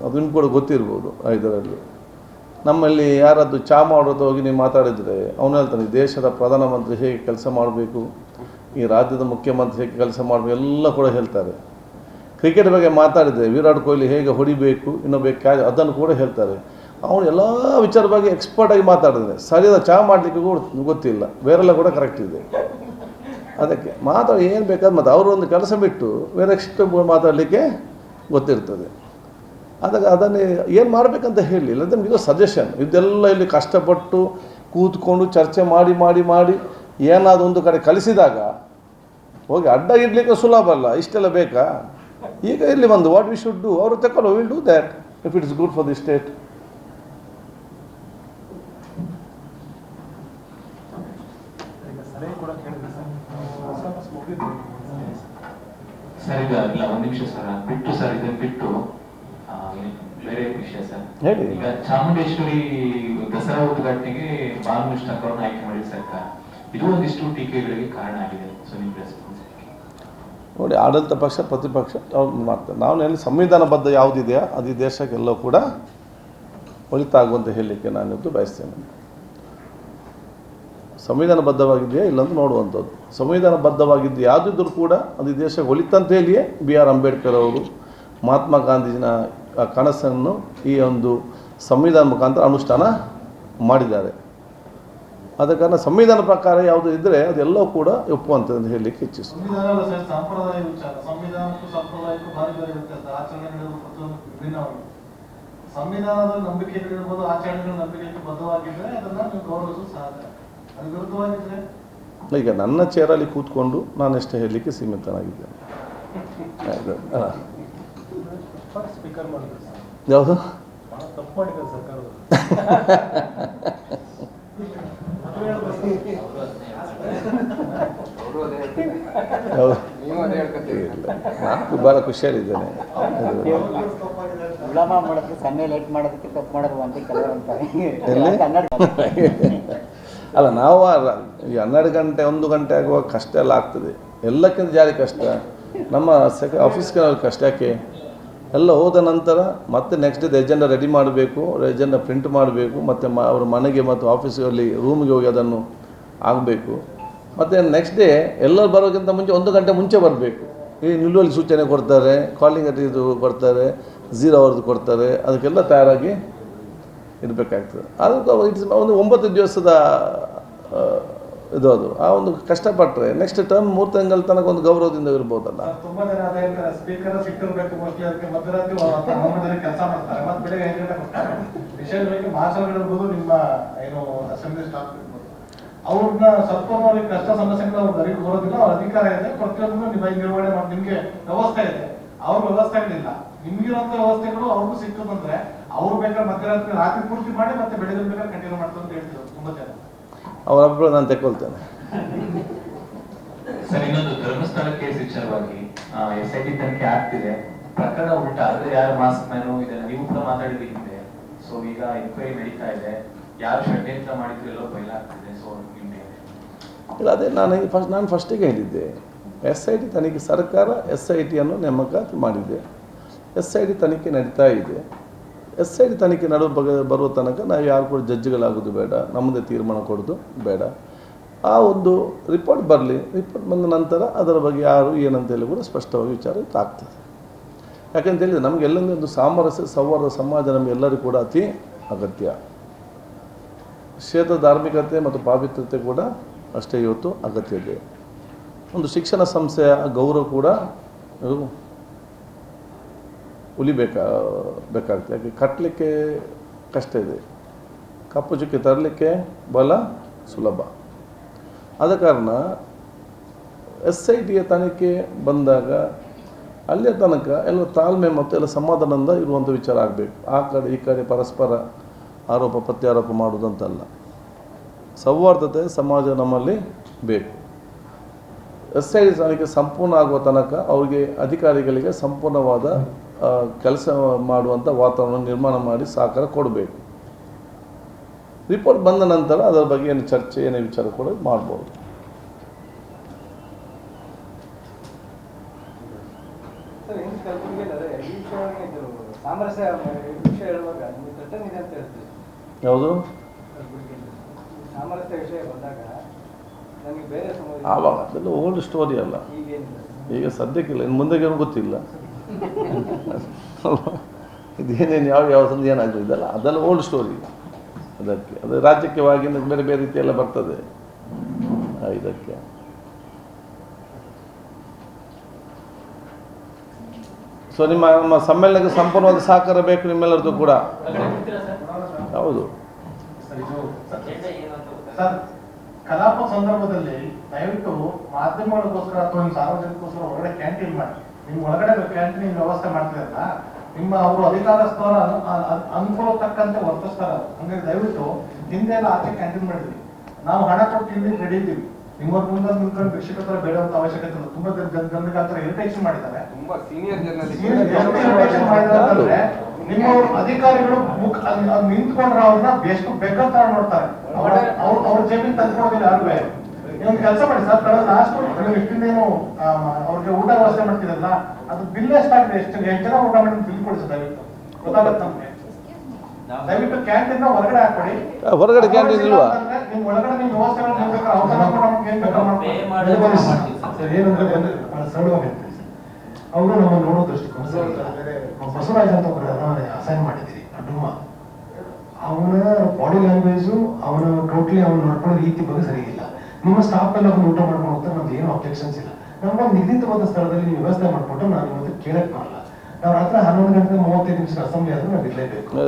ಅದು ನಿಮ್ಗೆ ಕೂಡ ಗೊತ್ತಿರ್ಬೋದು. ಇದರಲ್ಲಿ ನಮ್ಮಲ್ಲಿ ಯಾರಾದರೂ ಚಾ ಮಾಡೋದು ಹೋಗಿ ನೀವು ಮಾತಾಡಿದರೆ ಅವನು ಹೇಳ್ತಾನೆ ದೇಶದ ಪ್ರಧಾನಮಂತ್ರಿ ಹೇಗೆ ಕೆಲಸ ಮಾಡಬೇಕು, ಈ ರಾಜ್ಯದ ಮುಖ್ಯಮಂತ್ರಿ ಹೇಗೆ ಕೆಲಸ ಮಾಡಬೇಕು ಎಲ್ಲ ಕೂಡ ಹೇಳ್ತಾರೆ. ಕ್ರಿಕೆಟ್ ಬಗ್ಗೆ ಮಾತಾಡಿದರೆ ವಿರಾಟ್ ಕೊಹ್ಲಿ ಹೇಗೆ ಹೊಡಿಬೇಕು, ಇನ್ನೊಬ್ಬ ಕ್ಯಾಚ್ ಅದನ್ನು ಕೂಡ ಹೇಳ್ತಾರೆ. ಅವನು ಎಲ್ಲ ವಿಚಾರ ಬಗ್ಗೆ ಎಕ್ಸ್ಪರ್ಟಾಗಿ ಮಾತಾಡಿದ್ರೆ ಸರಿಯಾದ ಚಾ ಮಾಡಲಿಕ್ಕೆ ಕೂಡ ಗೊತ್ತಿಲ್ಲ, ಬೇರೆಲ್ಲ ಕೂಡ ಕರೆಕ್ಟ್ ಇದೆ. ಅದಕ್ಕೆ ಮಾತಾಡಿ ಏನು ಬೇಕಾದ್ರೆ ಮತ್ತು ಅವರೊಂದು ಕೆಲಸ ಬಿಟ್ಟು ಬೇರೆ ಎಷ್ಟು ಮಾತಾಡಲಿಕ್ಕೆ ಗೊತ್ತಿರ್ತದೆ. ಅದಕ್ಕೆ ಅದನ್ನೇ ಏನು ಮಾಡಬೇಕಂತ ಹೇಳಿ ಇಲ್ಲ ನಮಗಿದು ಸಜೆಷನ್. ಇದೆಲ್ಲ ಇಲ್ಲಿ ಕಷ್ಟಪಟ್ಟು ಕೂತ್ಕೊಂಡು ಚರ್ಚೆ ಮಾಡಿ ಮಾಡಿ ಮಾಡಿ ಏನಾದರೂ ಒಂದು ಕಡೆ ಕಲಿಸಿದಾಗ ಹೋಗಿ ಅಡ್ಡ ಇಡಲಿಕ್ಕೆ ಸುಲಭ ಅಲ್ಲ, ಇಷ್ಟೆಲ್ಲ ಬೇಕಾ? ಈಗ ಇಲ್ಲಿ ಒಂದು ವಾಟ್ ವಿ ಶುಡ್ ಡೂ ಅವರು ತಗೊಳ್ಳೋ will do that if it is good for the state. Sir ಈಗ ಇಲ್ಲ ಒಂದು ನಿಮಿಷ ಸರ್ ಬಿಟ್ಟು ಸರ್ ಇದನ್ನು ಬಿಟ್ಟು ಬೇರೆ ವಿಷಯ ಸರ್. ಹೇಳಿ. ಈಗ ಚಾಮುಂಡೇಶ್ವರಿ ದಸರಾ ಉದ್ಘಾಟನೆಗೆ ಬಾಲಕೃಷ್ಣ ಅವರನ್ನು ಆಯ್ಕೆ ಮಾಡಿದ ಸರ್ಕಾರ, ಇದು ಒಂದಿಷ್ಟು ಟೀಕೆಗಳಿಗೆ ಕಾರಣ ಆಗಿದೆ. ಸೊ ನಿಮ್ಮ ರೆಸ್ಪಾನ್ಸ್ ನೋಡಿ, ಆಡಳಿತ ಪಕ್ಷ ಪ್ರತಿಪಕ್ಷ ಅವ್ರು ಮಾಡ್ತಾರೆ. ನಾವು ಎಲ್ಲಿ ಸಂವಿಧಾನಬದ್ಧ ಯಾವುದಿದೆಯಾ ಅದು ಈ ದೇಶಕ್ಕೆಲ್ಲ ಕೂಡ ಒಳಿತಾಗುವಂತ ಹೇಳಲಿಕ್ಕೆ ನಾನಿದ್ದು ಬಯಸ್ತೇನೆ. ಸಂವಿಧಾನಬದ್ಧವಾಗಿದೆಯಾ ಇಲ್ಲಂತ ನೋಡುವಂಥದ್ದು. ಸಂವಿಧಾನಬದ್ಧವಾಗಿದ್ದು ಯಾವುದಿದ್ದರೂ ಕೂಡ ಅದು ಈ ದೇಶಕ್ಕೆ ಒಳಿತಂತ ಹೇಳಿಯೇ B.R. ಅಂಬೇಡ್ಕರ್ ಅವರು ಮಹಾತ್ಮ ಗಾಂಧೀಜಿನ ಕನಸನ್ನು ಈ ಒಂದು ಸಂವಿಧಾನ ಮುಖಾಂತರ ಅನುಷ್ಠಾನ ಮಾಡಿದ್ದಾರೆ. ಆದ ಕಾರಣ ಸಂವಿಧಾನ ಪ್ರಕಾರ ಯಾವುದು ಇದ್ದರೆ ಅದೆಲ್ಲವೂ ಕೂಡ ಒಪ್ಪುವಂಥದ್ದು ಹೇಳಲಿಕ್ಕೆ ಇಚ್ಛಿಸ್ತೀನಿ. ಸಂವಿಧಾನದ ನಂಬಿಕೆಗಳಿರ್ಬೋದು, ಆಚರಣೆಗಳ ನಂಬಿಕೆಗೆ ಬದ್ಧವಾಗಿದ್ದರೆ ಅದನ್ನು ನೀವು ಗೌರವಿಸೋದು ಸಹಜ. ಅದು ವಿರುದ್ಧವಾಗಿದ್ದರೆ ಈಗ ನನ್ನ ಚೇರಲ್ಲಿ ಕೂತ್ಕೊಂಡು ನಾನೆಷ್ಟು ಹೇಳಲಿಕ್ಕೆ ಸೀಮಿತನಾಗಿದ್ದೇನೆ. ಸ್ಪೀಕರ್ ಮಾಡಿದ್ರು ಯಾವುದು ತಪ್ಪು ಮಾಡಿದ್ದಾರೆ ಸರ್ಕಾರದವರು. ನಾನು ಭಾಳ ಖುಷಿಯಾಗಿದ್ದೇನೆ. ಸನ್ನೆ ಲೇಟ್ ಮಾಡೋದಕ್ಕೆ ತಪ್ಪು ಮಾಡೋದು ಅಂತ ಕೆಲವರು ಅಂತಾರೆ. ಅಲ್ಲ, ನಾವು ಈ 12 ಗಂಟೆ 1 ಗಂಟೆ ಆಗುವಾಗ ಕಷ್ಟ ಎಲ್ಲ ಆಗ್ತದೆ. ಎಲ್ಲಕ್ಕಿಂತ ಜಾರಿ ಕಷ್ಟ ನಮ್ಮ ಆಫೀಸ್ಗೆ ಕಷ್ಟ. ಯಾಕೆ ಎಲ್ಲ ಹೋದ ನಂತರ ಮತ್ತೆ ನೆಕ್ಸ್ಟ್ ಡೇ ಎಜೆಂಡಾ ರೆಡಿ ಮಾಡಬೇಕು, ಎಜೆಂಡಾ ಪ್ರಿಂಟ್ ಮಾಡಬೇಕು, ಮತ್ತು ಅವ್ರ ಮನೆಗೆ ಮತ್ತು ಆಫೀಸ್ಗಳಲ್ಲಿ ರೂಮಿಗೆ ಹೋಗಿ ಅದನ್ನು ಆಗಬೇಕು. ಮತ್ತು ನೆಕ್ಸ್ಟ್ ಡೇ ಎಲ್ಲರೂ ಬರೋಕ್ಕಿಂತ ಮುಂಚೆ 1 ಗಂಟೆ ಮುಂಚೆ ಬರಬೇಕು. ಈ ನಿಲ್ಲುವಲ್ಲಿ ಸೂಚನೆ ಕೊಡ್ತಾರೆ, ಕಾಲಿಂಗ್ ಇದು ಕೊಡ್ತಾರೆ, 0 ಅವರ್ದು ಕೊಡ್ತಾರೆ. ಅದಕ್ಕೆಲ್ಲ ತಯಾರಾಗಿ ಇರಬೇಕಾಗ್ತದೆ. ಅದಕ್ಕೆ ಇಟ್ಸ್ ಒಂದು 9 ದಿವಸದ ಇದು. ಅದು ಆ ಒಂದು ಕಷ್ಟಪಟ್ಟರೆ ನೆಕ್ಸ್ಟ್ ಟರ್ಮ್ 3 ತಿಂಗಳ ತನಕ ಒಂದು ಗೌರವದಿಂದ ಇರ್ಬೋದಲ್ಲ. ತುಂಬಾ ಜನ ಅದೇ ಸ್ಪೀಕರ್ ಸಿಕ್ಕಿರ್ಬೇಕು ಮೋಸ್ಟ್ಲಿ, ಅದಕ್ಕೆ ಮಧ್ಯರಾತ್ರಿ ಕೆಲಸ ಮಾಡ್ತಾರೆ, ಮತ್ತೆ ಬೆಳಗ್ಗೆ 5 ಗಂಟೆ ಕೊಡ್ತಾರೆ. ವಿಷಯಗಳಿಗೆ ಮಾರ್ಷಲ್ಗಳಿರ್ಬೋದು, ನಿಮ್ಮ ಏನು ಅಸೆಂಬ್ಲಿ ಸ್ಟಾಫ್ ಇರ್ಬೋದು, ಅವ್ರನ್ನ ಸ್ವಲ್ಪ ಅವ್ರಿಗೆ ಕಷ್ಟ ಸಮಸ್ಯೆಗಳು ಅವ್ರ ಅರಿವು ಬರೋದಿಲ್ಲ. ಅವ್ರ ಅಧಿಕಾರ ಇದೆ, ಪ್ರತಿಯೊಂದನ್ನು ನಿರ್ವಹಣೆ ಮಾಡಿ ನಿಮ್ಗೆ ವ್ಯವಸ್ಥೆ ಇದೆ. ಅವ್ರ ವ್ಯವಸ್ಥೆಗಳಿಲ್ಲ, ನಿಮ್ಗಿರುವಂತ ವ್ಯವಸ್ಥೆಗಳು ಅವ್ರಿಗೂ ಸಿಕ್ಕದಂದ್ರೆ ಅವ್ರು ಬೇಕಾದ್ರೆ ಮಧ್ಯರಾತ್ರಿ ರಾತ್ರಿ ಪೂರ್ತಿ ಮಾಡಿ ಮತ್ತೆ ಬೆಳಗ್ಗೆ ಬೇಕಾದ್ರೆ ಕಂಟಿನ್ಯೂ ಮಾಡ್ತಾರೆ ಅಂತ ಹೇಳ್ತಿದ್ರು ತುಂಬಾ ಜನ. ಅವರೊಬ್ಬರು ನಾನು ತೆಕ್ಕೊಳ್ತೇನೆ. ಸರ್ ಇನ್ನೊಂದು ಧರ್ಮಸ್ಥಳ ಕೇಸ್ ವಿಚಾರವಾಗಿ SIT ತನಿಖೆ ಆಗ್ತಿದೆ. ಪ್ರಕರಣ ಉಲ್ಟಾ ಅಂದ್ರೆ ಯಾರು ಮಾಸ್ಕ್ ಮ್ಯಾನು ಇದನ್ನ ನೀವು ಕೂಡ ಮಾತಾಡಿದ ಹಿಂದೆ. ಸೊ ಈಗ ಎನ್ಕ್ವೈರಿ ನಡೀತಾ ಇದೆ, ಯಾರು ಷಡ್ಯಂತ್ರ ಮಾಡಿದ್ರು ಎಲ್ಲೋ ಬಯಲಾಗ್ತಿದೆ. ಸೊ ನಿಮ್ಗೆ ಇಲ್ಲ, ಅದೇ ನಾನು ಫಸ್ಟಿಗೆ ಹೇಳಿದ್ದೆ, SIT ತನಿಖೆ ಸರ್ಕಾರ SITಯನ್ನು ನೇಮಕ ಮಾಡಿದೆ. SIT ತನಿಖೆ ನಡೀತಾ ಇದೆ. SIT ತನಿಖೆ ಬರುವ ತನಕ ನಾವು ಯಾರು ಕೂಡ ಜಡ್ಜ್ಗಳಾಗೋದು ಬೇಡ, ನಮ್ಮದೇ ತೀರ್ಮಾನ ಕೊಡೋದು ಬೇಡ. ಆ ಒಂದು ರಿಪೋರ್ಟ್ ಬರಲಿ, ರಿಪೋರ್ಟ್ ಬಂದ ನಂತರ ಅದರ ಬಗ್ಗೆ ಯಾರು ಏನಂತೇಳಿ ಕೂಡ ಸ್ಪಷ್ಟವಾಗಿ ವಿಚಾರ ಆಗ್ತದೆ. ಯಾಕಂತೇಳಿದರೆ ನಮಗೆಲ್ಲೊಂದು ಒಂದು ಸಾಮರಸ್ಯ ಸೌಹಾರ್ದ ಸಮಾಜ ನಮಗೆಲ್ಲರಿಗೂ ಕೂಡ ಅತಿ ಅಗತ್ಯ. ಕ್ಷೇತ್ರ ಧಾರ್ಮಿಕತೆ ಮತ್ತು ಪಾವಿತ್ರತೆ ಕೂಡ ಅಷ್ಟೇ ಇವತ್ತು ಅಗತ್ಯ ಇದೆ. ಒಂದು ಶಿಕ್ಷಣ ಸಂಸ್ಥೆಯ ಗೌರವ ಕೂಡ ಬೇಕಾಗ್ತದೆ. ಯಾಕೆ ಕಟ್ಟಲಿಕ್ಕೆ ಕಷ್ಟ ಇದೆ, ಕಪ್ಪು ಚುಕ್ಕಿ ತರಲಿಕ್ಕೆ ಬಹಳ ಸುಲಭ. ಆದ ಕಾರಣ SITಯ ತನಿಖೆ ಬಂದಾಗ ಅಲ್ಲಿಯ ತನಕ ಎಲ್ಲ ತಾಳ್ಮೆ ಮತ್ತು ಎಲ್ಲ ಸಮಾಧಾನದಿಂದ ಇರುವಂಥ ವಿಚಾರ ಆಗಬೇಕು. ಆ ಕಡೆ ಈ ಕಡೆ ಪರಸ್ಪರ ಆರೋಪ ಪ್ರತ್ಯಾರೋಪ ಮಾಡುವುದಂತಲ್ಲ. ಸೌಹಾರ್ದತೆ ಸಮಾಜ ನಮ್ಮಲ್ಲಿ ಬೇಕು. SIT ತನಿಖೆ ಸಂಪೂರ್ಣ ಆಗುವ ತನಕ ಅವರಿಗೆ ಅಧಿಕಾರಿಗಳಿಗೆ ಸಂಪೂರ್ಣವಾದ ಕೆಲಸ ಮಾಡುವಂಥ ವಾತಾವರಣ ನಿರ್ಮಾಣ ಮಾಡಿ ಸಹಕಾರ ಕೊಡಬೇಕು. ರಿಪೋರ್ಟ್ ಬಂದ ನಂತರ ಅದರ ಬಗ್ಗೆ ಏನು ಚರ್ಚೆ ಏನೇ ವಿಚಾರ ಕೂಡ ಮಾಡ್ಬೋದು. ಸಾಮರಸ್ಯ ಸಾಮರಸ್ಯ ವಿಷಯ ಹೇಳುವಾಗ ನಿಮಗೆ ಘಟನೆ ಇದೆ ಅಂತ ಹೇಳ್ತೀವಿ. ಯಾವುದು ಸಾಮರಸ್ಯ ವಿಷಯ ಬಂದಾಗ ನನಗೆ ಬೇರೆ ಸಮಸ್ಯೆ ಆವಾಗ ಅದೆಲ್ಲ ಓಲ್ಡ್ ಸ್ಟೋರಿ ಅಲ್ಲ, ಈಗೇನಿಲ್ಲ. ಈಗ ಸದ್ಯಕ್ಕಿಲ್ಲ, ಇನ್ನು ಮುಂದೆಗೆ ಗೊತ್ತಿಲ್ಲ. ಇದೇನೇನು ಯಾವ ಸಂಧಿ ಏನಾಗಲಿ ಇದಲ್ಲ, ಅದೆಲ್ಲ ಓಲ್ಡ್ ಸ್ಟೋರಿ. ಅದಕ್ಕೆ ಅದು ರಾಜ್ಯಕ್ಕೆ ಬೇರೆ ಬೇರೆ ರೀತಿಯೆಲ್ಲ ಬರ್ತದೆ ಇದಕ್ಕೆ. ಸೊ ನಮ್ಮ ಸಮ್ಮೇಳನಕ್ಕೆ ಸಂಪೂರ್ಣವಾದ ಸಹಕಾರ ಬೇಕು ನಿಮ್ಮೆಲ್ಲರದ್ದು ಕೂಡ. ಹೌದು ಸರ್, ಕಲಾಪ ಸಂದರ್ಭದಲ್ಲಿ ದಯವಿಟ್ಟು ಮಾಧ್ಯಮಗಳಿಗೋಸ್ಕರ ಅಥವಾ ನಿಮ್ಮ ಸಾರ್ವಜನಿಕಗೋಸ್ಕರ ಹೊರಗಡೆ ಕ್ಯಾಂಟೀನ್ ಮಾಡಿ. ನಿಮ್ಮ ಒಳಗಡೆ ಕ್ಯಾಂಟೀನ್ ವ್ಯವಸ್ಥೆ ಮಾಡ್ತಿರಲ್ಲ, ನಿಮ್ಮ ಅವರು ಅಧಿಕಾರಸ್ಥರ ಅನುಕೂಲ ತಕ್ಕಂತೆ ವರ್ತಿಸ್ತಾರ. ಹಂಗಾಗಿ ದಯವಿಟ್ಟು ಹಿಂದೆ ಎಲ್ಲ ಆಚೆ ಕ್ಯಾಂಟೀನ್ ಮಾಡಿದ್ವಿ, ನಾವು ಹಣ ಕೊಟ್ಟು ಇಲ್ಲಿ ರೆಡಿ ಇದ್ದೀವಿ. ನಿಮ್ಮ ಮುಂದೆ ನಿಂತ್ಕೊಂಡು ಭಿಕ್ಷಕ ತರ ಬೇಡುವಂತ ಅವಶ್ಯಕತೆ ಇಲ್ಲ. ತುಂಬಾ ಜನರಿಗೆ ಆ ಥರ ಇರಿಟೇಷನ್ ಮಾಡಿದ್ದಾರೆ. ತುಂಬಾ ಸೀನಿಯರ್ ಇರಿಟೇಷನ್ ಮಾಡಿದ್ರೆ ನಿಮ್ಮ ಅಧಿಕಾರಿಗಳು ನಿಂತ್ಕೊಂಡ್ರೆ ಅವ್ರನ್ನ ಎಷ್ಟು ಬೇಕಾದ ನೋಡ್ತಾರೆ. ಅವ್ರ ಜಮೀನ್ ತಂದ್ಕೊಡೋದಿಲ್ಲ ಯಾರುವೆ. ನೀವು ಕೆಲಸ ಮಾಡಿ ಸರ್, ಕಳೆದ ಲಾಸ್ಟ್ ನೀವು ಇಷ್ಟಿಂದೇನು ಅವ್ರಿಗೆ ಊಟ ವ್ಯವಸ್ಥೆ ಮಾಡ್ತಿರಲ್ಲ, ಅದು ಬಿಲ್ ಎಷ್ಟಾಗಿದೆ, ಎಷ್ಟು ಜನ ಊಟ ಮಾಡಿ ಬಿಲ್ ಕೊಡಿಸಿ ದಯವಿಟ್ಟು, ಗೊತ್ತಾಗತ್ತೆ ನಮ್ಗೆ. ದಯವಿಟ್ಟು ಕ್ಯಾಂಟೀನ್ ಹೊರಗಡೆ ಹಾಕೊಡಿ. ಹೊರಗಡೆ ಕ್ಯಾಂಟೀನ್ ಇಲ್ವಾ? ನಿಮ್ ಒಳಗಡೆ ನಿಮ್ ವ್ಯವಸ್ಥೆಗಳು ಏನಂದ್ರೆ ಬಹಳ ಸರಳವಾಗಿ ಅವರು ನಮ್ಮ ನೋಡೋ ದೃಷ್ಟಿಕೋನ ಬಸವರಾಜ್ ಅಂತ ಒಬ್ಬರು ಅಸೈನ್ ಮಾಡಿದ್ದೀರಿ ಡುಮ್ಮ. ಅವನ ಬಾಡಿ ಲ್ಯಾಂಗ್ವೇಜು, ಅವನ ಟೋಟಲಿ ಅವನು ನಡ್ಕೊಳ್ಳೋ ರೀತಿ ಬಗ್ಗೆ ಸರಿ ಇಲ್ಲ. ನಿಮ್ಮ ಸ್ಟಾಫ್ ಎಲ್ಲ ಊಟ ಮಾಡ್ಕೊಂಡು ಹೋಗ್ತಾರೆ, ನಮ್ದು ಏನು ಅಬ್ಜೆಕ್ಷನ್ಸ್ ಇಲ್ಲ. ನಮ್ಮ ನಿರ್ದಿಷ್ಟವಾದ ಸ್ಥಳದಲ್ಲಿ ನೀವು ವ್ಯವಸ್ಥೆ ಮಾಡ್ಕೊಟ್ಟು ನಾನು ಇವತ್ತು ಕೇಳಕ್ ಬರಲ್ಲ. ನಾವು ರಾತ್ರಿ 11 ಗಂಟೆ 35 ನಿಮಿಷ ಅಸೆಂಬ್ಲಿ ಆದ್ರೂ ನಾವು ಇರಲೇಬೇಕು.